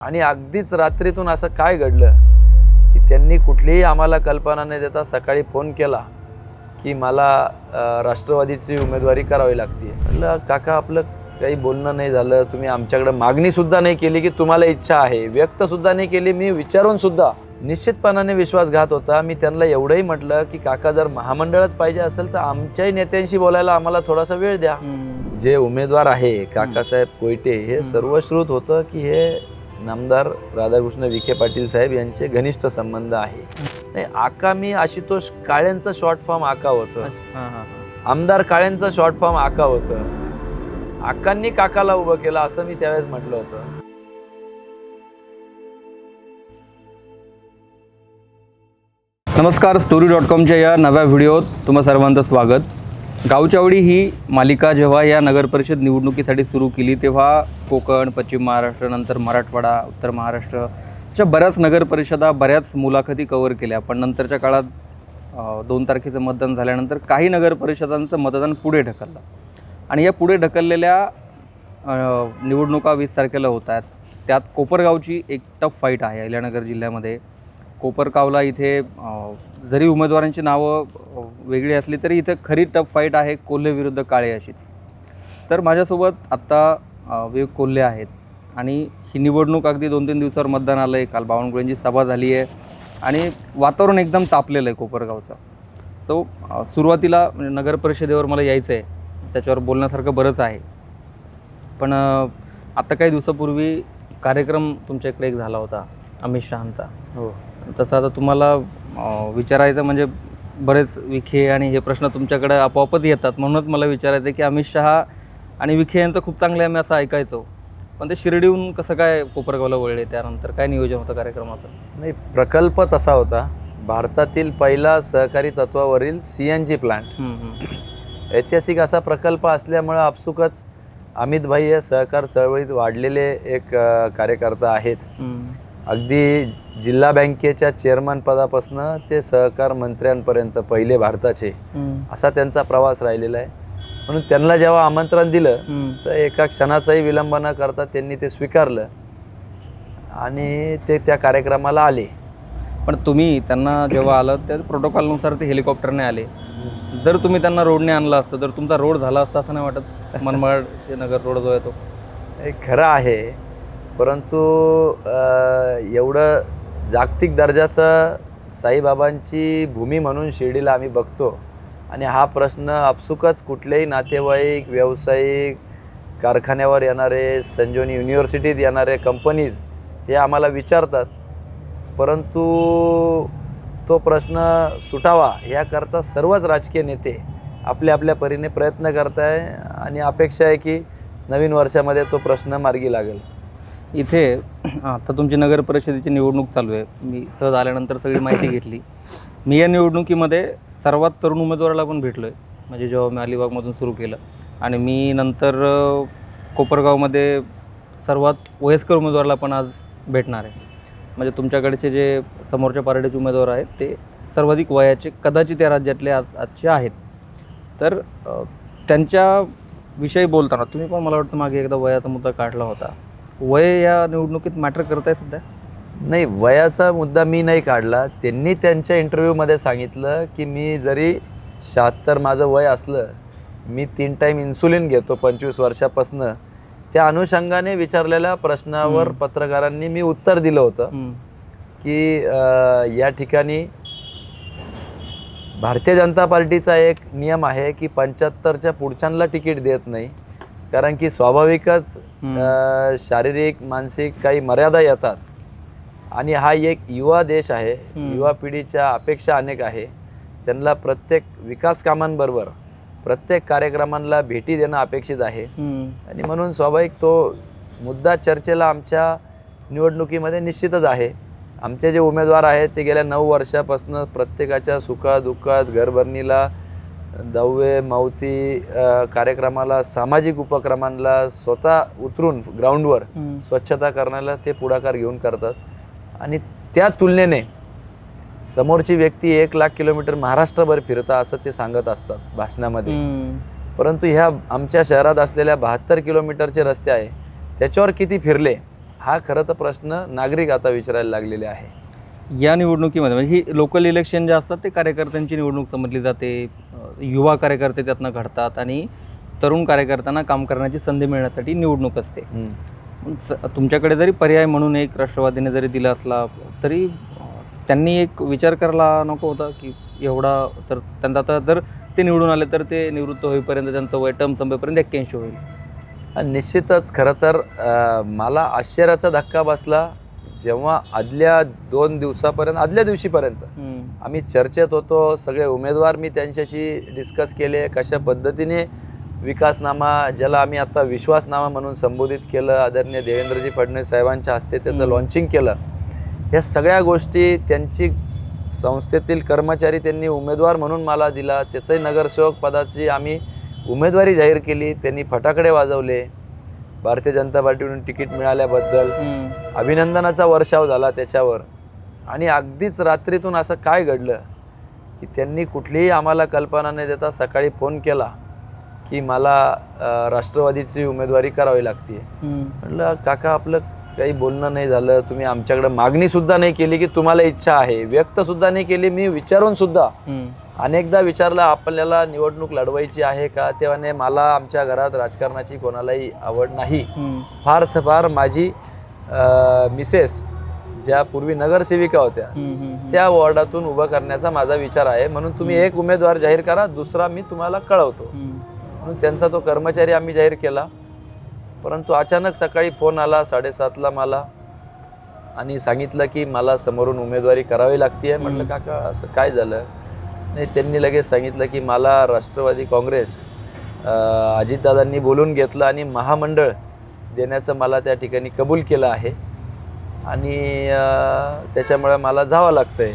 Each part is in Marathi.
आणि अगदीच रात्रीतून असं काय घडलं की त्यांनी कुठलीही आम्हाला कल्पना न देता सकाळी फोन केला की मला राष्ट्रवादीची उमेदवारी करावी लागते. म्हटलं काका आपलं काही बोलणं नाही झालं, तुम्ही आमच्याकडे मागणीसुद्धा नाही केली की तुम्हाला इच्छा आहे, व्यक्तसुद्धा नाही केली, मी विचारूनसुद्धा. निश्चितपणाने विश्वासघात होता. मी त्यांना एवढंही म्हटलं की काका जर महामंडळच पाहिजे असेल तर आमच्याही नेत्यांशी बोलायला आम्हाला थोडासा वेळ द्या. जे उमेदवार आहे काकासाहेब कोयटे हे सर्वश्रुत होतं की हे नामदार राधाकृष्ण विखे पाटील साहेब यांचे घनिष्ठ संबंध आहे. नाही, आका मी आशुतोष काळेंचं शॉर्ट फॉर्म आका होतं, आमदार काळेंचं शॉर्ट फॉर्म आका होतं. आकांनी काकाला उभं केलं असं मी त्यावेळेस म्हटलं होतं. नमस्कार, story.comच्या या नव्या व्हिडिओत तुम्हा सर्वांचं स्वागत. गावच्यावडी ही मालिका जेव्हा या नगरपरिषद निवडणुकीसाठी सुरू केली तेव्हा कोकण, पश्चिम महाराष्ट्र, नंतर मराठवाडा, उत्तर महाराष्ट्रच्या बऱ्याच नगरपरिषदा, बऱ्याच मुलाखती कव्हर केल्या. पण नंतरच्या काळात 2 तारखेचं मतदान झाल्यानंतर काही नगरपरिषदांचं मतदान पुढे ढकललं आणि या पुढे ढकललेल्या निवडणुका 20 तारखेला होत आहेत. त्यात कोपरगावची एक टफ फाईट आहे. अहिल्यानगर जिल्ह्यामध्ये कोपरगावला इथे जरी उमेदवारांची नावं वेगळी असली तरी इथे खरी टफ फाईट आहे कोल्हे विरुद्ध काळे अशीच. तर माझ्यासोबत आत्ता विवेक कोल्हे आहेत आणि ही निवडणूक अगदी 2-3 दिवसावर मतदान आलं आहे. काल बावनकुळेंची सभा झाली आहे आणि वातावरण एकदम तापलेलं आहे कोपरगावचं. सो सुरुवातीला नगरपरिषदेवर मला यायचं आहे, त्याच्यावर बोलण्यासारखं बरंच आहे. पण आत्ता काही दिवसापूर्वी कार्यक्रम तुमच्या इकडे एक झाला होता अमित शहांचा. हो, तसं आता तुम्हाला विचारायचं म्हणजे बरेच विखे आणि हे प्रश्न तुमच्याकडे आपोआपच येतात. म्हणूनच मला विचारायचं आहे की अमित शहा आणि विखे यांचं खूप चांगलं आहे, मी असं ऐकायचो. पण ते शिर्डीहून कसं काय कोपरगावला वळले, त्यानंतर काय नियोजन होतं कार्यक्रमाचं? नाही, प्रकल्प तसा होता, भारतातील पहिला सहकारी तत्वावरील CNG प्लांट. ऐतिहासिक असा प्रकल्प असल्यामुळं आपसुकच अमित भाई हे सहकार चळवळीत वाढलेले एक कार्यकर्ता आहेत. अगदी जिल्हा बँकेच्या चेअरमन पदापासून ते सहकार मंत्र्यांपर्यंत पहिले भारताचे असा त्यांचा प्रवास राहिलेला आहे. म्हणून त्यांना जेव्हा आमंत्रण दिलं तर एका क्षणाचाही विलंब न करता त्यांनी ते स्वीकारलं आणि ते त्या कार्यक्रमाला आले. पण तुम्ही त्यांना जेव्हा आलं त्या प्रोटोकॉलनुसार ते हेलिकॉप्टरने आले. जर तुम्ही त्यांना रोडने आणलं असतं तर तुमचा रोड झाला असता असं नाही वाटत? मनमाड नगर रोड जो आहे तो खरं आहे, परंतु एवढं जागतिक दर्जाचं साईबाबांची भूमी म्हणून शिर्डीला आम्ही बघतो आणि हा प्रश्न आपसुकच कुठलेही नातेवाईक, व्यावसायिक, कारखान्यावर येणारे, संजीवनी युनिव्हर्सिटीत येणारे कंपनीज हे आम्हाला विचारतात. परंतु तो प्रश्न सुटावा याकरता सर्वच राजकीय नेते आपल्या आपल्या परीने प्रयत्न करत आहे आणि अपेक्षा आहे की नवीन वर्षामध्ये तो प्रश्न मार्गी लागेल. इथे आता तुमची नगर परिषदेची निवडणूक चालू आहे. मी सहज आल्यानंतर सगळी माहिती घेतली. मी या निवडणुकीमध्ये सर्वात तरुण उमेदवाराला पण भेटलो आहे, म्हणजे जेव्हा मी अलिबागमधून सुरू केलं. आणि मी नंतर कोपरगावमध्ये सर्वात वयस्कर उमेदवाराला पण आज भेटणार आहे. म्हणजे तुमच्याकडचे जे समोरच्या पार्टीचे उमेदवार आहेत ते सर्वाधिक वयाचे कदाचित या राज्यातले आजचे आहेत. तर त्यांच्याविषयी बोलताना तुम्ही पण मला वाटतं मागे एकदा वयाचा मुद्दा काढला होता. वय या निवडणुकीत मॅटर करत आहे सध्या? नाही, वयाचा मुद्दा मी नाही काढला. त्यांनी त्यांच्या इंटरव्ह्यूमध्ये सांगितलं की मी जरी 76 माझं वय असलं, मी 3 टाईम इन्सुलिन घेतो 25 वर्षापासनं. त्या अनुषंगाने विचारलेल्या प्रश्नावर पत्रकारांनी मी उत्तर दिलं होतं की या ठिकाणी भारतीय जनता पार्टीचा एक नियम आहे की 75च्या पुढच्यांना तिकीट देत नाही, कारण की स्वाभाविकच शारीरिक, मानसिक काही मर्यादा येतात आणि हा एक युवा देश आहे. युवा पिढीच्या अपेक्षा अनेक आहे. त्यांना प्रत्येक विकास कामांबरोबर प्रत्येक कार्यक्रमांना भेटी देणं अपेक्षित आहे आणि म्हणून स्वाभाविक तो मुद्दा चर्चेला आमच्या निवडणुकीमध्ये निश्चितच आहे. आमचे जे उमेदवार आहेत ते गेल्या 9 वर्षापासून प्रत्येकाच्या सुखादुःखात, घरभरणीला, दहावे मावती कार्यक्रमाला, सामाजिक उपक्रमांना स्वतः उतरून ग्राउंडवर स्वच्छता करण्याला ते पुढाकार घेऊन करतात. आणि त्या तुलनेने समोरची व्यक्ती 1 लाख किलोमीटर महाराष्ट्रभर फिरता असं ते सांगत असतात भाषणामध्ये. परंतु ह्या आमच्या शहरात असलेल्या 72 किलोमीटरचे रस्ते आहे त्याच्यावर किती फिरले हा खरं तर प्रश्न नागरिक आता विचारायला लागलेले आहे. या निवडणुकीमध्ये म्हणजे ही लोकल इलेक्शन जे असतात ते कार्यकर्त्यांची निवडणूक समजली जाते. युवा कार्यकर्ते त्यातनं घडतात आणि तरुण कार्यकर्त्यांना काम करण्याची संधी मिळण्यासाठी निवडणूक असते. तुमच्याकडे जरी पर्याय म्हणून एक राष्ट्रवादीने जरी दिला असला तरी त्यांनी एक विचार करायला नको होता की एवढा तर त्यांना आता जर ते निवडून आले तर ते निवृत्त होईपर्यंत त्यांचं वय टर्म संपेपर्यंत 81 होईल. निश्चितच खरं तर मला आश्चर्याचा धक्का बसला जेव्हा आदल्या दिवशीपर्यंत आम्ही चर्चेत होतो. सगळे उमेदवार मी त्यांच्याशी डिस्कस केले, कशा पद्धतीने विकासनामा ज्याला आम्ही आता विश्वासनामा म्हणून संबोधित केलं, आदरणीय देवेंद्रजी फडणवीस साहेबांच्या हस्ते त्याचं लॉन्चिंग केलं. या सगळ्या गोष्टी त्यांची संस्थेतील कर्मचारी त्यांनी उमेदवार म्हणून मला दिला. त्याचंही नगरसेवक पदाची आम्ही उमेदवारी जाहीर केली. त्यांनी फटाकडे वाजवले. भारतीय जनता पार्टीकडून तिकीट मिळाल्याबद्दल अभिनंदनाचा वर्षाव झाला त्याच्यावर. आणि अगदीच रात्रीतून असं काय घडलं की त्यांनी कुठलीही आम्हाला कल्पना न देता सकाळी फोन केला की मला राष्ट्रवादीची उमेदवारी करावी लागते. म्हटलं काका आपलं काही बोलणं नाही झालं, तुम्ही आमच्याकडे मागणीसुद्धा नाही केली की तुम्हाला इच्छा आहे, व्यक्तसुद्धा नाही केली. मी विचारूनसुद्धा अनेकदा विचारलं आपल्याला निवडणूक लढवायची आहे का, तेव्हा मला आमच्या घरात राजकारणाची कोणालाही आवड नाही. फार माझी मिसेस ज्या पूर्वी नगरसेविका होत्या त्या वॉर्डातून उभं करण्याचा माझा विचार आहे, म्हणून तुम्ही एक उमेदवार जाहीर करा, दुसरा मी तुम्हाला कळवतो. म्हणून त्यांचा तो कर्मचारी आम्ही जाहीर केला. परंतु अचानक सकाळी फोन आला 7:30ला मला आणि सांगितलं की मला समोरून उमेदवारी करावी लागते. म्हटलं काका असं काय झालं? नाही, त्यांनी लगेच सांगितलं की मला राष्ट्रवादी काँग्रेस अजितदादांनी बोलून घेतलं आणि महामंडळ देण्याचं मला त्या ठिकाणी कबूल केलं आहे आणि त्याच्यामुळे मला जावं लागतं आहे.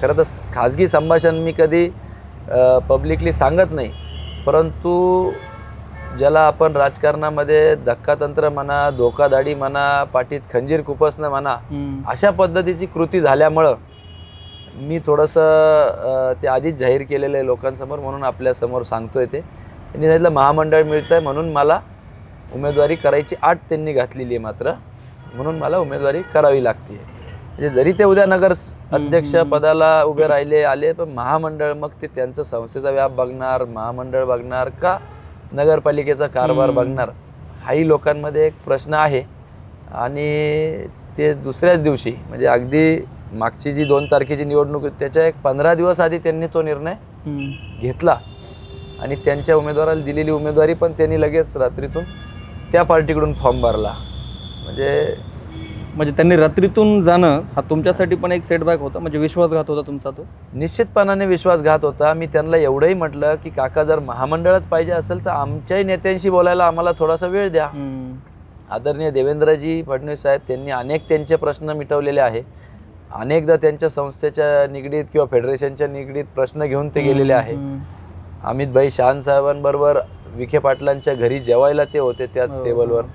खरं तर खाजगी संभाषण मी कधी पब्लिकली सांगत नाही, परंतु ज्याला आपण राजकारणामध्ये धक्कातंत्र म्हणा, धोकादाडी म्हणा, पाठीत खंजीर खुपसणं म्हणा, अशा पद्धतीची कृती झाल्यामुळं मी थोडंसं ते आधीच जाहीर केलेलं आहे लोकांसमोर, म्हणून आपल्यासमोर सांगतोय. त्यांनी सांगितलं महामंडळ मिळतं आहे म्हणून मला उमेदवारी करायची अट त्यांनी घातलेली आहे, मात्र म्हणून मला उमेदवारी करावी लागते. म्हणजे जरी ते उद्या नगर अध्यक्ष पदाला उभे राहिले आले, पण महामंडळ मग ते त्यांचं संस्थेचा व्याप बघणार, महामंडळ बघणार का नगरपालिकेचा कारभार बघणार, हाही लोकांमध्ये एक प्रश्न आहे. आणि ते दुसऱ्याच दिवशी म्हणजे अगदी मागची जी 2 तारखेची निवडणूक होती त्याच्या एक 15 दिवस आधी त्यांनी तो निर्णय घेतला आणि त्यांच्या उमेदवाराला दिलेली उमेदवारी पण त्यांनी लगेच रात्रीतून त्या पार्टीकडून फॉर्म भरला. म्हणजे त्यांनी रात्रीतून जाणं हा तुमच्यासाठी पण एक सेटबॅक होता, म्हणजे विश्वासघात होता तुमचा तो? निश्चितपणाने विश्वासघात होता. मी त्यांना एवढंही म्हटलं की काका जर महामंडळच पाहिजे असेल तर आमच्याही नेत्यांशी बोलायला आम्हाला थोडासा वेळ द्या. आदरणीय देवेंद्रजी फडणवीस साहेब त्यांनी अनेक त्यांचे प्रश्न मिटवलेले आहे. अनेकदा त्यांच्या संस्थेच्या निगडीत किंवा फेडरेशनच्या निगडीत प्रश्न घेऊन ते गेलेले आहे. अमित भाई शहान साहेबांबरोबर विखे पाटलांच्या घरी जेवायला ते होते त्याच टेबलवर.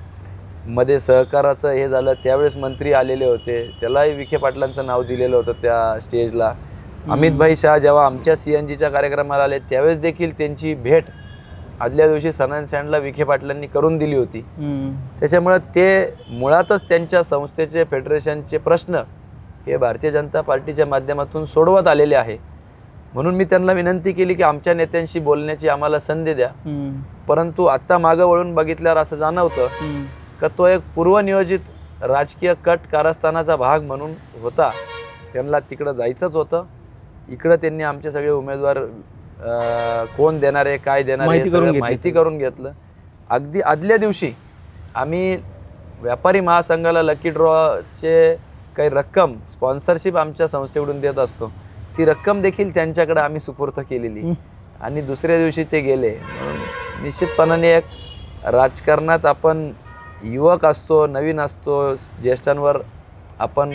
मध्ये सहकाराचं हे झालं त्यावेळेस मंत्री आलेले होते, त्यालाही विखे पाटलांचं नाव दिलेलं होतं त्या स्टेजला. अमित भाई शाह जेव्हा आमच्या CNGच्या कार्यक्रमाला आले त्यावेळेस देखील त्यांची भेट आदल्या दिवशी सन अँड सँडला विखे पाटलांनी करून दिली होती. त्याच्यामुळे ते मुळातच त्यांच्या संस्थेचे फेडरेशनचे प्रश्न हे भारतीय जनता पार्टीच्या माध्यमातून सोडवत आलेले आहे. म्हणून मी त्यांना विनंती केली की आमच्या नेत्यांशी बोलण्याची आम्हाला संधी द्या. परंतु आत्ता मागं वळून बघितल्यावर असं जाणवतं का तो एक पूर्वनियोजित राजकीय कट कारस्थानाचा भाग म्हणून होता. त्यांना तिकडं जायचंच होतं. इकडं त्यांनी आमचे सगळे उमेदवार कोण देणार आहे, काय देणार आहे माहिती करून घेतलं. अगदी आदल्या दिवशी आम्ही व्यापारी महासंघाला लकी ड्रॉचे काही रक्कम स्पॉन्सरशिप आमच्या संस्थेकडून देत असतो, ती रक्कम देखील त्यांच्याकडे आम्ही सुपूर्द केलेली आणि दुसऱ्या दिवशी ते गेले. म्हणून निश्चितपणाने एक राजकारणात आपण युवक असतो, नवीन असतो, ज्येष्ठांवर आपण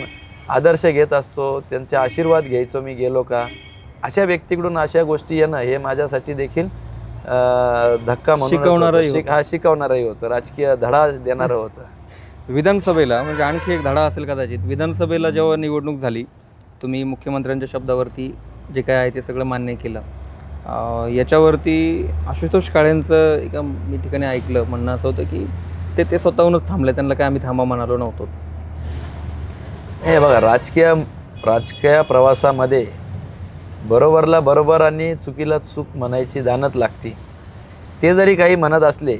आदर्श घेत असतो, त्यांचे आशीर्वाद घ्यायचो. मी गेलो का अशा व्यक्तीकडून अशा गोष्टी येणं हे माझ्यासाठी देखील धक्का म्हणून शिकवणारही होतं, राजकीय धडा देणारं होतं. विधानसभेला म्हणजे आणखी एक धडा असेल कदाचित. विधानसभेला जेव्हा निवडणूक झाली तुम्ही मुख्यमंत्र्यांच्या शब्दावरती जे काय आहे ते सगळं मान्य केलं. याच्यावरती आशुतोष काळेंचं एका मी ठिकाणी ऐकलं म्हणणं असं होतं की ते स्वतःहूनच थांबले, त्यांना काय आम्ही थांबा म्हणालो नव्हतो. हे बघा, राजकीय प्रवासामध्ये बरोबरला बरोबर आणि चुकीला चूक म्हणायची जाणत लागती. ते जरी काही म्हणत असले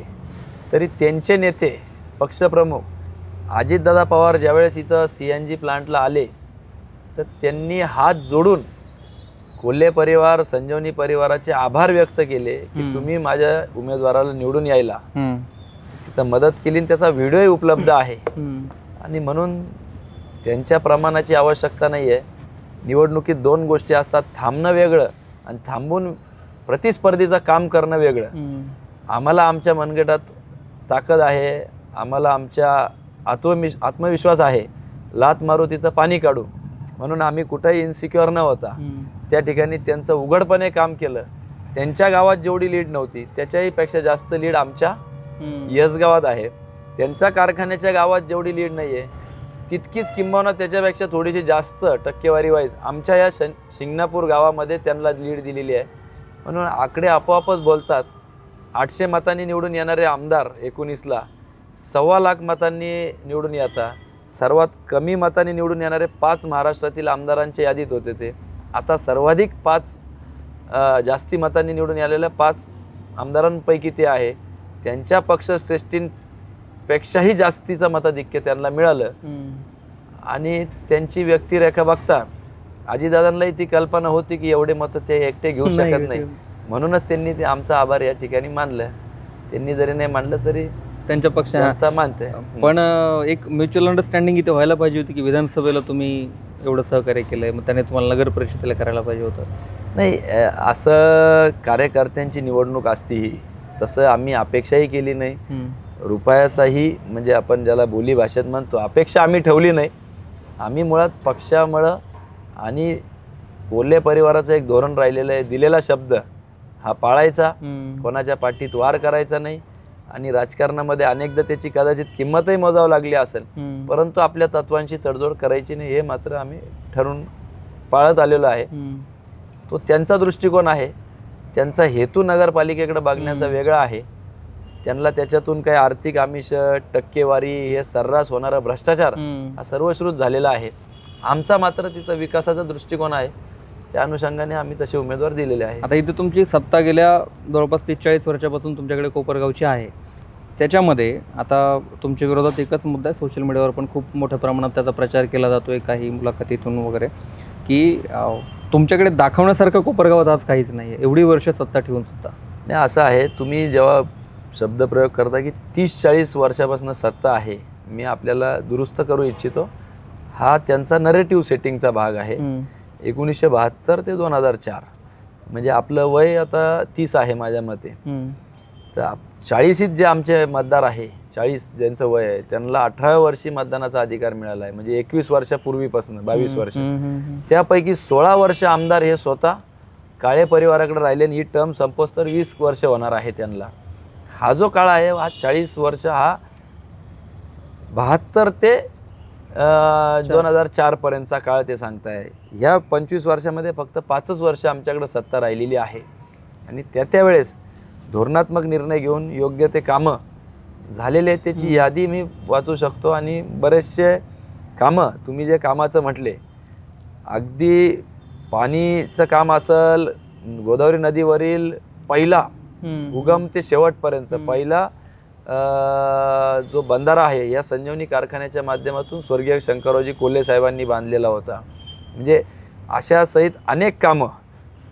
तरी त्यांचे नेते पक्षप्रमुख अजितदादा पवार ज्यावेळेस इथं CNG प्लांटला आले तर त्यांनी हात जोडून कोल्हे परिवार, संजीवनी परिवाराचे आभार व्यक्त केले की तुम्ही माझ्या उमेदवाराला निवडून यायला तिथं मदत केली, आणि त्याचा व्हिडिओही उपलब्ध आहे. आणि म्हणून त्यांच्या प्रमाणाची आवश्यकता नाही आहे. निवडणुकीत 2 गोष्टी असतात, थांबणं वेगळं आणि थांबून प्रतिस्पर्धीचं काम करणं वेगळं. आम्हाला आमच्या मनगटात ताकद आहे, आम्हाला आमच्या आत्मविश्वास आहे, लात मारू तिथं पाणी काढू, म्हणून आम्ही कुठंही इन्सिक्युअर न होता त्या ठिकाणी त्यांचं उघडपणे काम केलं. त्यांच्या गावात जेवढी लीड नव्हती त्याच्याही पेक्षा जास्त लीड आमच्या यसगावात आहे. त्यांच्या कारखान्याच्या गावात जेवढी लीड नाही आहे तितकीच किंबहुना त्याच्यापेक्षा थोडीशी जास्त टक्केवारी वाईज आमच्या या शिंगणापूर गावामध्ये त्यांना लीड दिलेली आहे. म्हणून आकडे आपोआपच बोलतात. 800 मतांनी निवडून येणारे आमदार 19ला 1.25 लाख मतांनी निवडून येतात. सर्वात कमी मतांनी निवडून येणारे 5 महाराष्ट्रातील आमदारांच्या यादीत होते ते. आता सर्वाधिक 5 जास्ती मतांनी निवडून आलेल्या 5 आमदारांपैकी ते आहे. त्यांच्या पक्षश्रेष्ठींपेक्षाही जास्तीचं मताधिक्य त्यांना मिळालं. आणि त्यांची व्यक्तिरेखा बघता अजितदादांनाही ती कल्पना होती की एवढे मतं ते एकटे घेऊ शकत नाही. म्हणूनच त्यांनी ते आमचा आभार या ठिकाणी मानलं. त्यांनी जरी नाही मानलं तरी त्यांच्या पक्षाने मानते. पण एक म्युच्युअल अंडरस्टँडिंग इथे व्हायला पाहिजे होती की विधानसभेला तुम्ही एवढं सहकार्य केलंय, मग त्याने तुम्हाला नगर परिषदेला करायला पाहिजे होतं. नाही, असं कार्यकर्त्यांची निवडणूक असती ही, तसं आम्ही अपेक्षाही केली नाही. रुपयाचाही म्हणजे आपण ज्याला बोली भाषेत म्हणतो अपेक्षा आम्ही ठेवली नाही. आम्ही मुळात पक्षामुळं आणि कोल्हे परिवाराचं एक धोरण राहिलेलं आहे, दिलेला शब्द हा पाळायचा, कोणाच्या पाठीत वार करायचा नाही. आणि राजकारणामध्ये अनेकदा त्याची कदाचित किंमतही मोजावं लागली असेल, परंतु आपल्या तत्वांशी तडजोड करायची नाही हे मात्र आम्ही ठरवून पाळत आलेलो आहे. तो त्यांचा दृष्टिकोन आहे. त्यांचा हेतू नगरपालिकेकडे बघण्याचा वेगळा आहे. त्यांना त्याच्यातून काही आर्थिक आमिष, टक्केवारी, हे सर्रास होणारा भ्रष्टाचार हा सर्वश्रुत झालेला आहे. आमचा मात्र तिथं विकासाचा दृष्टिकोन आहे. त्या अनुषंगाने आम्ही तसे उमेदवार दिलेले आहे. आता इथे तुमची सत्ता गेल्या जवळपास 43 वर्षापासून तुमच्याकडे कोपरगावची आहे. त्याच्यामध्ये आता तुमच्या विरोधात एकच मुद्दा आहे, सोशल मीडियावर पण खूप मोठ्या प्रमाणात त्याचा प्रचार केला जातो आहे काही मुलाखतीतून वगैरे, की तुमच्याकडे दाखवण्यासारखं कोपरगावात आज काहीच नाही आहे, एवढी वर्ष सत्ता ठेवून सुद्धा. नाही, असं आहे, तुम्ही जेव्हा शब्दप्रयोग करता की 30-40 वर्षापासून सत्ता आहे, मी आपल्याला दुरुस्त करू इच्छितो. हा त्यांचा नरेटिव्ह सेटिंगचा भाग आहे. 1972 ते 2004 म्हणजे आपलं वय आता 30 आहे माझ्या मते. तर 40च जे आमचे मतदार आहे, 40 ज्यांचं वय आहे त्यांना 18व्या वर्षी मतदानाचा अधिकार मिळाला आहे. म्हणजे 21 वर्षापूर्वीपासून 22 वर्ष, त्यापैकी 16 वर्ष आमदार हे स्वतः काळे परिवाराकडे राहिले. ही टर्म संपोस तर 20 वर्ष होणार आहे त्यांना. हा जो काळ आहे हा 40 वर्ष, हा 72 ते 2004 पर्यंतचा काळ ते सांगताय. ह्या 25 वर्षामध्ये फक्त 5च वर्ष आमच्याकडे सत्ता राहिलेली आहे. आणि त्यावेळेस धोरणात्मक निर्णय घेऊन योग्य ते कामं झालेले आहेत त्याची यादी मी वाचू शकतो. आणि बरेचसे कामं, तुम्ही जे कामाचं म्हटले, अगदी पाणीचं काम असेल, गोदावरी नदीवरील पहिला उगम ते शेवटपर्यंत पहिला जो बंधारा आहे या संजीवनी कारखान्याच्या माध्यमातून स्वर्गीय शंकररावजी कोल्हे साहेबांनी बांधलेला होता. म्हणजे अशा सहित अनेक कामं,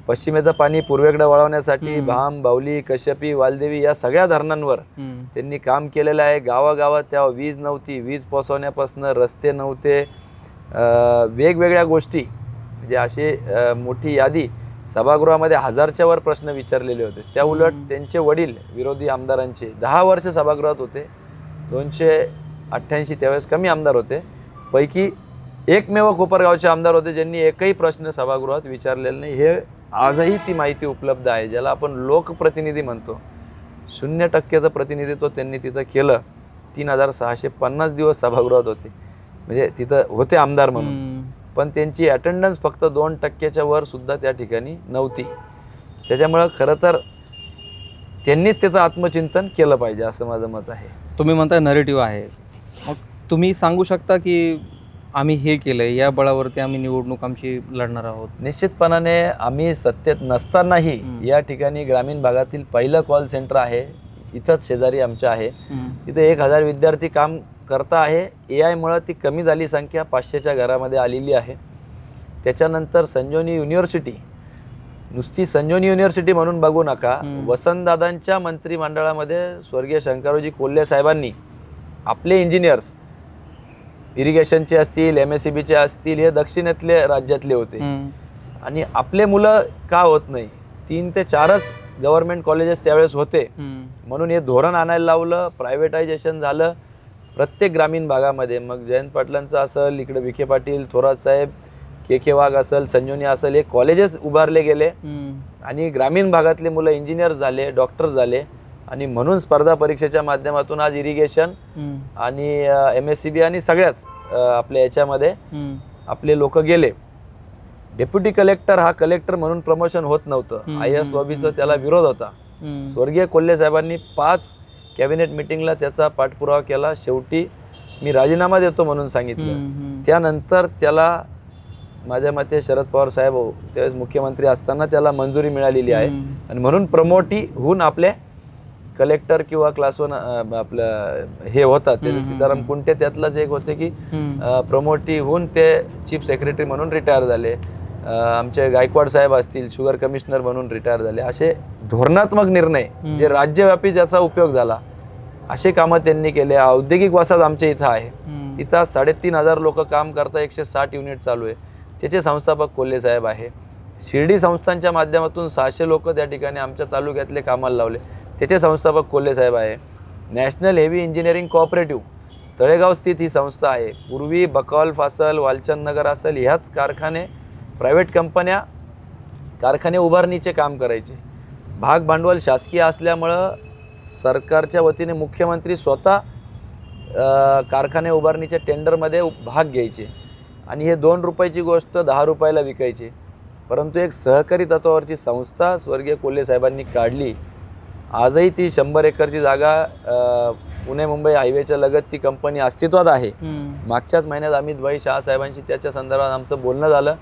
पश्चिमेचं पाणी पूर्वेकडे वळवण्यासाठी भाम, बावली, कश्यपी, वालदेवी या सगळ्या धरणांवर त्यांनी काम केलेलं आहे. गावागावात तेव्हा वीज नव्हती, वीज पोचवण्यापासून रस्ते नव्हते, वेगवेगळ्या गोष्टी, म्हणजे अशी मोठी यादी. सभागृहामध्ये 1000च्या वर प्रश्न विचारलेले होते. त्या उलट त्यांचे वडील विरोधी आमदारांचे 10 वर्ष सभागृहात होते. 288 त्यावेळेस कमी आमदार होते, पैकी एकमेव कोपरगावचे आमदार होते ज्यांनी एकही प्रश्न सभागृहात विचारलेला नाही. हे आजही ती माहिती उपलब्ध आहे, ज्याला आपण लोकप्रतिनिधी म्हणतो. 0% प्रतिनिधित्व त्यांनी तिथं केलं. 3650 दिवस सभागृहात होते, म्हणजे तिथं होते आमदार म्हणून. पण त्यांची अटेंडन्स फक्त 2%च्या वर सुद्धा त्या ठिकाणी नव्हती. त्याच्यामुळं खरं तर त्यांनीच त्याचं आत्मचिंतन केलं पाहिजे असं माझं मत आहे. तुम्ही म्हणताय नरेटिव्ह आहे, मग तुम्ही सांगू शकता की आम्ही हे केलं आहे, या बळावरती आम्ही निवडणूक आमची लढणार आहोत? निश्चितपणाने आम्ही सत्तेत नसतानाही या ठिकाणी ग्रामीण भागातील पहिलं कॉल सेंटर आहे, इथंच शेजारी आमच्या आहे. तिथे 1000 विद्यार्थी काम करता आहे. AI मुळे ती कमी झाली संख्या, 500च्या घरामध्ये आलेली आहे. त्याच्यानंतर संजीवनी युनिव्हर्सिटी, नुसती संजीवनी युनिव्हर्सिटी म्हणून बघू नका, वसंतदादांच्या मंत्रिमंडळामध्ये स्वर्गीय शंकररावजी कोल्हे साहेबांनी आपले इंजिनियर्स इरिगेशनचे असतील, MSEBचे असतील, हे दक्षिणेतले राज्यातले होते. आणि आपले मुलं का होत नाही, 3 ते 4च गव्हर्नमेंट कॉलेजेस त्यावेळेस होते. म्हणून हे धोरण आणायला लावलं, प्रायव्हेटायझेशन झालं प्रत्येक ग्रामीण भागामध्ये. मग जयंत पाटलांचं असेल, इकडे विखे पाटील, थोरात साहेब, KK वाघ असेल, संजीवनी असेल, हे कॉलेजेस उभारले गेले आणि ग्रामीण भागातले मुलं इंजिनियर झाले, डॉक्टर झाले. आणि म्हणून स्पर्धा परीक्षेच्या माध्यमातून आज इरिगेशन आणि MSEB आणि सगळ्याच आपल्या याच्यामध्ये आपले लोक गेले. डेप्युटी कलेक्टर हा कलेक्टर म्हणून प्रमोशन होत नव्हतं, IAS लॉबीचा त्याला विरोध होता. स्वर्गीय कोल्हे साहेबांनी 5 कॅबिनेट मिटिंगला त्याचा पाठपुरावा केला. शेवटी मी राजीनामा देतो म्हणून सांगितलं. त्यानंतर त्याला माझ्या मते शरद पवार साहेब त्यावेळेस मुख्यमंत्री असताना त्याला मंजुरी मिळालेली आहे. आणि म्हणून प्रमोटी होऊन आपले कलेक्टर किंवा क्लास 1 आपलं हे होतात ते सीताराम कुंटे त्यातलाच एक होते की प्रमोटी होऊन ते चीफ सेक्रेटरी म्हणून रिटायर झाले. आमचे गायकवाड साहेब असतील, शुगर कमिशनर म्हणून रिटायर झाले. असे धोरणात्मक निर्णय जे राज्यव्यापी ज्याचा उपयोग झाला असे कामं त्यांनी केले. औद्योगिक वसाहत आमच्या इथं आहे, तिथं 3500 लोक काम करतात, 160 युनिट चालू आहे. त्याचे संस्थापक कोल्हे साहेब आहे. शिर्डी संस्थांच्या माध्यमातून 600 लोक त्या ठिकाणी आमच्या तालुक्यातले कामाला लावले, त्याचे संस्थापक कोल्हे साहेब आहे. National heavy engineering cooperative Talegaon स्थित ही संस्था आहे. पूर्वी बकौल्फ असेल, वालचंद नगर असेल, ह्याच कारखाने प्रायव्हेट कंपन्या कारखाने उभारणीचे काम करायचे. भाग भांडवल शासकीय असल्यामुळं सरकारच्या वतीने मुख्यमंत्री स्वतः कारखाने उभारणीच्या टेंडरमध्ये भाग घ्यायचे आणि हे 2 रुपयाची गोष्ट 10 रुपयाला विकायचे. परंतु एक सहकारी तत्वावरची संस्था स्वर्गीय कोल्हे साहेबांनी काढली. आजही ती 100 एकरची जागा पुणे मुंबई हायवेच्या लगत ती कंपनी अस्तित्वात आहे. मागच्याच महिन्यात अमित भाई शाह साहेबांशी त्याच्या संदर्भात आमचं बोलणं झालं.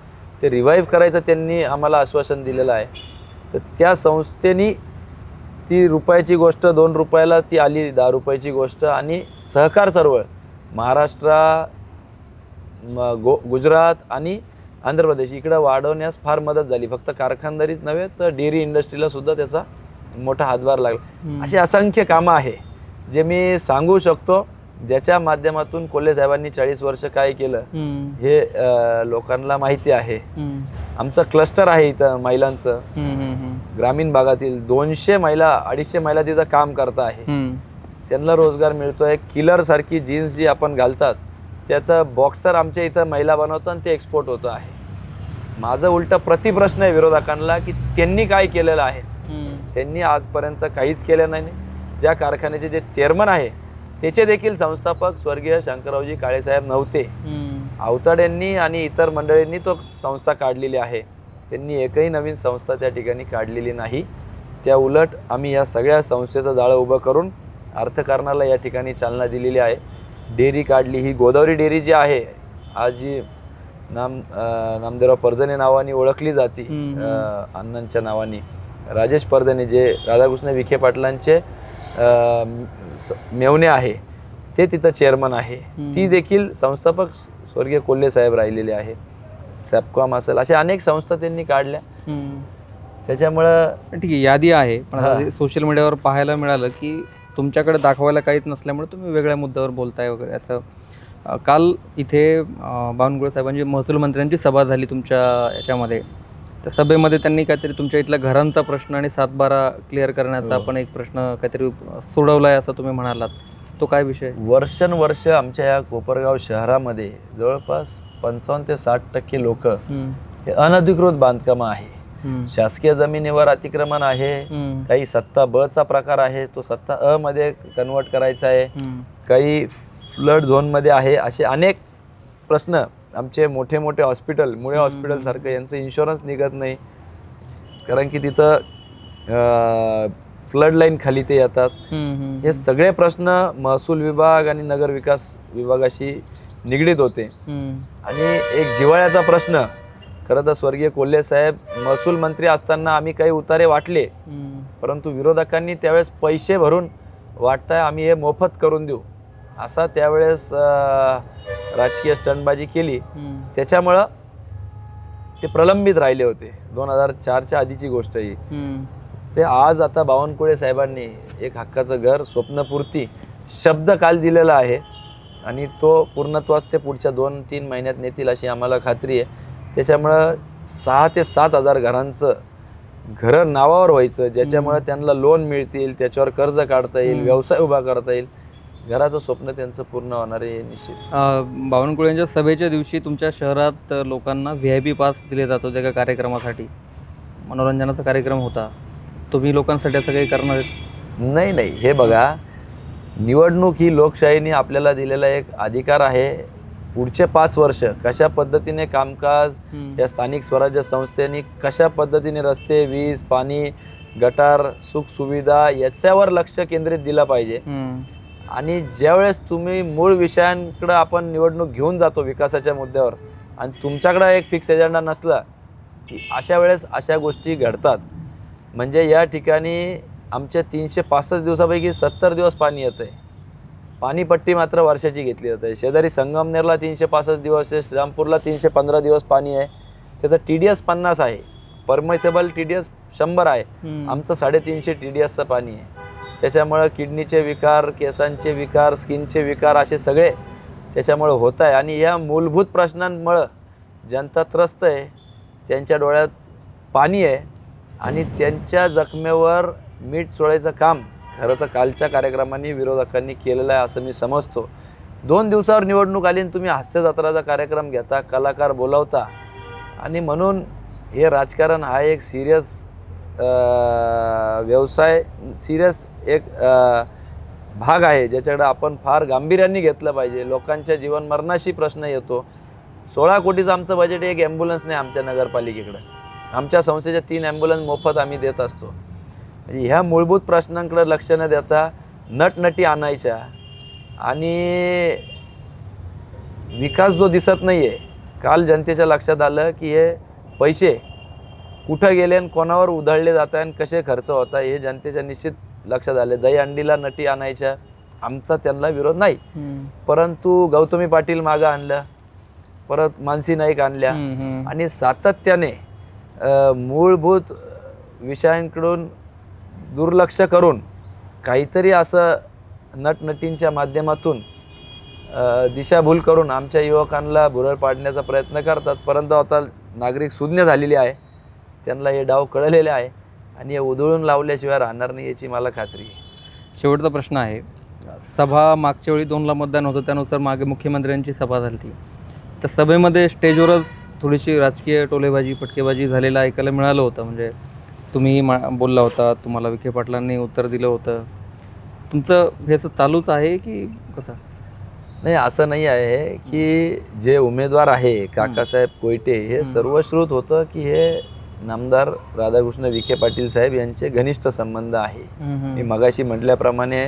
ते रिवाईव्ह करायचं त्यांनी आम्हाला आश्वासन दिलेलं आहे. तर त्या संस्थेनी ती रुपयाची गोष्ट 2 रुपयाला ती आली, 10 रुपयाची गोष्ट. आणि सहकार चळवळ महाराष्ट्र, गुजरात आणि आंध्र प्रदेश इकडं वाढवण्यास फार मदत झाली. फक्त कारखानदारीच नव्हे तर डेअरी इंडस्ट्रीला सुद्धा त्याचा मोठा हातभार लागला. असे असंख्य कामं आहे जे मी सांगू शकतो, ज्याच्या माध्यमातून कोल्हे साहेबांनी 40 वर्ष काय केलं हे लोकांना माहिती आहे. आमचं क्लस्टर आहे इथं महिलांचं, ग्रामीण भागातील 200 महिला 250 महिला तिथं काम करत आहे. त्यांना रोजगार मिळतोय. किलर सारखी जीन्स जी आपण घालतात त्याचं बॉक्सर आमच्या इथं महिला बनवतात आणि ते एक्सपोर्ट होतं आहे. माझं उलट प्रतिप्रश्न आहे विरोधकांना की त्यांनी काय केलेलं आहे. त्यांनी आजपर्यंत काहीच केलं नाही. ज्या कारखान्याचे जे चेअरमन आहे त्याचे देखील संस्थापक स्वर्गीय शंकररावजी काळेसाहेब नव्हते. आवताड्यांनी आणि इतर मंडळींनी तो संस्था काढलेली आहे. त्यांनी एकही नवीन संस्था त्या ठिकाणी काढलेली नाही. त्या उलट आम्ही या सगळ्या संस्थेचं जाळं उभं करून अर्थकारणाला या ठिकाणी चालना दिलेली आहे. डेअरी काढली, ही गोदावरी डेअरी जी आहे आज जी नामदेवराव परजणे नावाने ओळखली जाते, अण्णांच्या नावाने, राजेश परजणे जे राधाकृष्ण विखे पाटलांचे मेवणे आहे ते तिथं चेअरमन आहे. ती देखील संस्थापक स्वर्गीय कोल्हे साहेब राहिलेले आहे. सॅपकॉम असेल, अशा अनेक संस्था त्यांनी काढल्या. त्याच्यामुळं ठीक आहे, यादी आहे. पण सोशल मीडियावर पाहायला मिळालं की तुमच्याकडे दाखवायला काहीच नसल्यामुळे तुम्ही वेगळ्या मुद्द्यावर बोलताय वगैरे असं. काल इथे बावनकुळे साहेबांची महसूल मंत्र्यांची सभा झाली तुमच्या याच्यामध्ये. त्या सभेमध्ये त्यांनी काहीतरी तुमच्या इथल्या घरांचा प्रश्न आणि 7-12 क्लिअर करण्याचा पण एक प्रश्न काहीतरी सोडवला आहे असं तुम्ही म्हणालात. तो काय विषय? वर्षानुवर्ष आमच्या या कोपरगाव शहरामध्ये जवळपास 55 ते 60% लोक हे अनधिकृत बांधकामं आहे. शासकीय जमिनीवर अतिक्रमण आहे, काही सत्ता ब चा प्रकार आहे, तो सत्ता अ मध्ये कन्वर्ट करायचा आहे, काही फ्लड झोनमध्ये आहे. असे अनेक प्रश्न. आमचे मोठे मोठे हॉस्पिटल, मुळे हॉस्पिटलसारखं यांचं इन्शुरन्स निघत नाही कारण की तिथं फ्लड लाईन खाली ते येतात. हे सगळे प्रश्न महसूल विभाग आणि नगर विकास विभागाशी निगडीत होते. आणि एक जिव्हाळ्याचा प्रश्न, खरं तर स्वर्गीय कोल्हे साहेब महसूल मंत्री असताना आम्ही काही उतारे वाटले, परंतु विरोधकांनी त्यावेळेस पैसे भरून वाटताय आम्ही हे मोफत करून देऊ असा त्यावेळेस राजकीय स्टंटबाजी केली. त्याच्यामुळं ते प्रलंबित राहिले होते. 2004च्या आधीची गोष्ट ही. ते आज आता बावनकुळे साहेबांनी एक हक्काचं घर स्वप्नपूर्ती शब्द काल दिलेला आहे आणि तो पूर्णत्वास ते पुढच्या 2-3 महिन्यात नेतील अशी आम्हाला खात्री आहे. त्याच्यामुळं 6 ते 7 हजार घरांचं घरं नावावर व्हायचं, ज्याच्यामुळे त्यांना लोन मिळतील, त्याच्यावर कर्ज काढता येईल, व्यवसाय उभा करता येईल. घराचं स्वप्न त्यांचं पूर्ण होणार आहे निश्चित. बावनकुळेंच्या सभेच्या दिवशी तुमच्या शहरात लोकांना VIP पास दिले जात होते का कार्यक्रमासाठी? मनोरंजनाचा कार्यक्रम होता, तुम्ही लोकांसाठी असं काही करणार आहेत? नाही, हे बघा, निवडणूक ही लोकशाहीने आपल्याला दिलेला एक अधिकार आहे. पुढचे 5 वर्ष कशा पद्धतीने कामकाज या स्थानिक स्वराज्य संस्थेने कशा पद्धतीने रस्ते, वीज, पाणी, गटार, सुखसुविधा याच्यावर लक्ष केंद्रित दिलं पाहिजे. आणि ज्यावेळेस तुम्ही मूळ विषयांकडे आपण निवडणूक घेऊन जातो विकासाच्या मुद्द्यावर आणि तुमच्याकडे एक फिक्स एजेंडा नसला की अशा वेळेस अशा गोष्टी घडतात. म्हणजे या ठिकाणी आमच्या 365 दिवसापैकी 70 दिवस पाणी येतं आहे. पाणीपट्टी मात्र वर्षाची घेतली जाते. शेजारी संगमनेरला 365 दिवस आहे, श्रीरामपूरला 315 दिवस पाणी आहे. त्याचं TDS 50 आहे, परमिसेबल TDS 100 आहे. आमचं 350 TDSचं पाणी आहे. त्याच्यामुळं किडनीचे विकार, केसांचे विकार, स्किनचे विकार असे सगळे त्याच्यामुळं होत आहे. आणि या मूलभूत प्रश्नांमुळं जनता त्रस्त आहे. त्यांच्या डोळ्यात पाणी आहे आणि त्यांच्या जखमेवर मीठ चोळायचं काम खरं तर कालच्या कार्यक्रमांनी विरोधकांनी केलेलं आहे असं मी समजतो. 2 दिवसावर निवडणूक आली आणि तुम्ही हास्यजत्राचा कार्यक्रम घेता, कलाकार बोलावता. आणि म्हणून हे राजकारण हा एक सिरियस व्यवसाय, सिरियस एक भाग आहे ज्याच्याकडे आपण फार गांभीर्याने घेतलं पाहिजे. लोकांच्या जीवनमरणाशी प्रश्न येतो. 16 कोटीचं आमचं बजेट, एक ॲम्ब्युलन्स नाही आमच्या नगरपालिकेकडं. आमच्या संस्थेच्या 3 ॲम्ब्युलन्स मोफत आम्ही देत असतो. म्हणजे ह्या मूलभूत प्रश्नांकडे लक्ष न देता नटनटी आणायच्या आणि विकास जो दिसत नाही आहे. काल जनतेच्या लक्षात आलं की हे पैसे कुठं गेले आणि कोणावर उधळले जात आहे आणि कसे खर्च होत आहे हे जनतेच्या निश्चित लक्षात आले. दहीहंडीला नटी आणायच्या, आमचा त्यांना विरोध नाही, परंतु गौतमी पाटील मागं आणलं, परत मानसी नाईक आणल्या आणि सातत्याने मूलभूत विषयांकडून दुर्लक्ष करून काहीतरी असं नटनटींच्या माध्यमातून दिशाभूल करून आमच्या युवकांना भुरळ पाडण्याचा प्रयत्न करतात. परंतु आता नागरिक सुज्ञ झालेली आहे, त्यांना हे डाव कळलेले आहे आणि हे उधळून लावल्याशिवाय राहणार नाही याची मला खात्री आहे. शेवटचा प्रश्न आहे, सभा मागच्या वेळी 2ला मतदान होतं, त्यानुसार मागे मुख्यमंत्र्यांची सभा झाली होती. त्या सभेमध्ये स्टेजवरच थोडीशी राजकीय टोलेबाजी, फटकेबाजी झालेलं ऐकायला मिळालं होतं. म्हणजे तुम्ही बोलला होता, तुम्हाला विखे पाटलांनी उत्तर दिलं होतं. तुमचं हे असं चालूच आहे की कसं? नाही, असं नाही आहे की जे उमेदवार आहे काकासाहेब कोयटे हे सर्वश्रुत होतं की हे नामदार राधाकृष्ण विखे पाटील साहेब यांचे घनिष्ठ संबंध आहे. मी मगाशी म्हटल्याप्रमाणे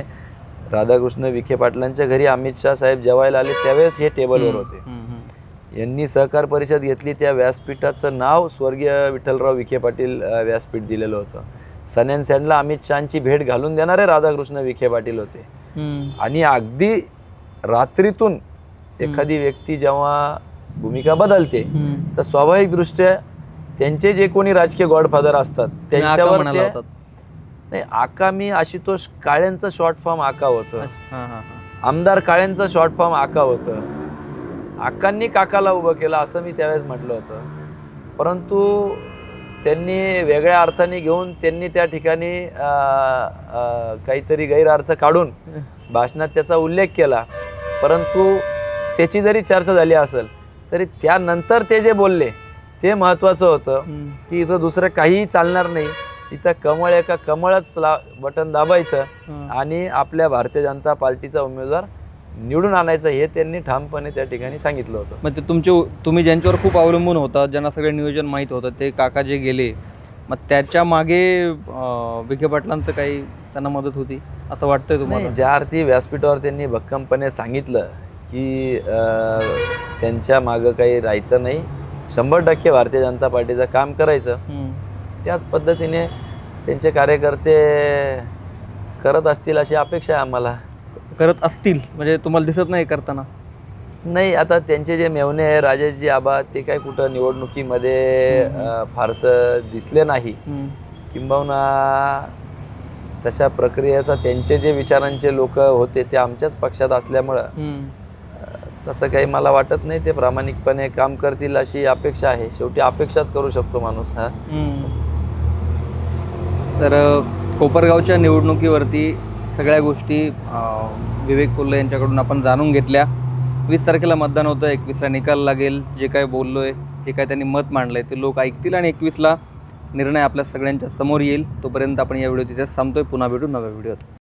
राधाकृष्ण विखे पाटलांच्या घरी अमित शाह साहेब जेवायला आले त्यावेळेस हे टेबलवर होते. यांनी सहकार परिषद घेतली, त्या व्यासपीठाचं नाव स्वर्गीय विठ्ठलराव विखे पाटील व्यासपीठ दिलेलं होतं. सन्यान सॅनला अमित शहाची भेट घालून देणारे राधाकृष्ण विखे पाटील होते. आणि अगदी रात्रीतून एखादी व्यक्ती जेव्हा भूमिका बदलते तर स्वाभाविकदृष्ट्या त्यांचे जे कोणी राजकीय गॉडफादर असतात त्यांच्यावर नाही, आका मी आशुतोष काळेंचं शॉर्ट फॉर्म आका होतं, आमदार काळेंचं शॉर्ट फॉर्म आका होतं. आकांनी काकाला उभं केलं असं मी त्यावेळेस म्हटलं होतं. परंतु त्यांनी वेगळ्या अर्थाने घेऊन त्यांनी त्या ठिकाणी काहीतरी गैरअर्थ काढून भाषणात त्याचा उल्लेख केला. परंतु त्याची जरी चर्चा झाली असेल तरी त्यानंतर ते जे बोलले ते महत्त्वाचं होतं की इथं दुसरं काहीही चालणार नाही, इथं कमळ एका कमळच बटन दाबायचं आणि आपल्या भारतीय जनता पार्टीचा उमेदवार निवडून आणायचं हे त्यांनी ठामपणे त्या ठिकाणी सांगितलं होतं. मग ते तुम्ही ज्यांच्यावर खूप अवलंबून होता, ज्यांना सगळं नियोजन माहीत होतं, ते काका जे गेले मग त्याच्या मागे विखे पाटलांचं काही त्यांना मदत होती असं वाटतंय तुम्हाला? नाही, ज्या अर्थी व्यासपीठावर त्यांनी भक्कमपणे सांगितलं की त्यांच्या मागं काही राहायचं नाही, 100% भारतीय जनता पार्टीचं काम करायचं, त्याच पद्धतीने त्यांचे कार्यकर्ते करत असतील अशी अपेक्षा आहे आम्हाला. करत असतील म्हणजे तुम्हाला दिसत नाही करताना? नाही, आता त्यांचे जे मेव्हणे आहे राजेशजी आबा, ते काय कुठं निवडणुकीमध्ये फारसं दिसले नाही. किंबहुना तशा प्रक्रियेचा त्यांचे जे विचारांचे लोक होते ते आमच्याच पक्षात असल्यामुळं तसं काही मला वाटत नाही. ते प्रामाणिकपणे काम करतील अशी अपेक्षा आहे. शेवटी अपेक्षाच करू शकतो माणूस. हा, तर कोपरगावच्या निवडणुकीवरती सगळ्या गोष्टी विवेक कोल्हे यांच्याकडून आपण जाणून घेतल्या. 20 तारखेला मतदान होतं, 21ला निकाल लागेल. जे काय बोललोय, जे काय त्यांनी मत मांडलंय ते लोक ऐकतील आणि 21ला निर्णय आपल्या सगळ्यांच्या समोर येईल. तोपर्यंत आपण या व्हिडिओ तिथेच थांबतोय. पुन्हा भेटू नव्या व्हिडिओत.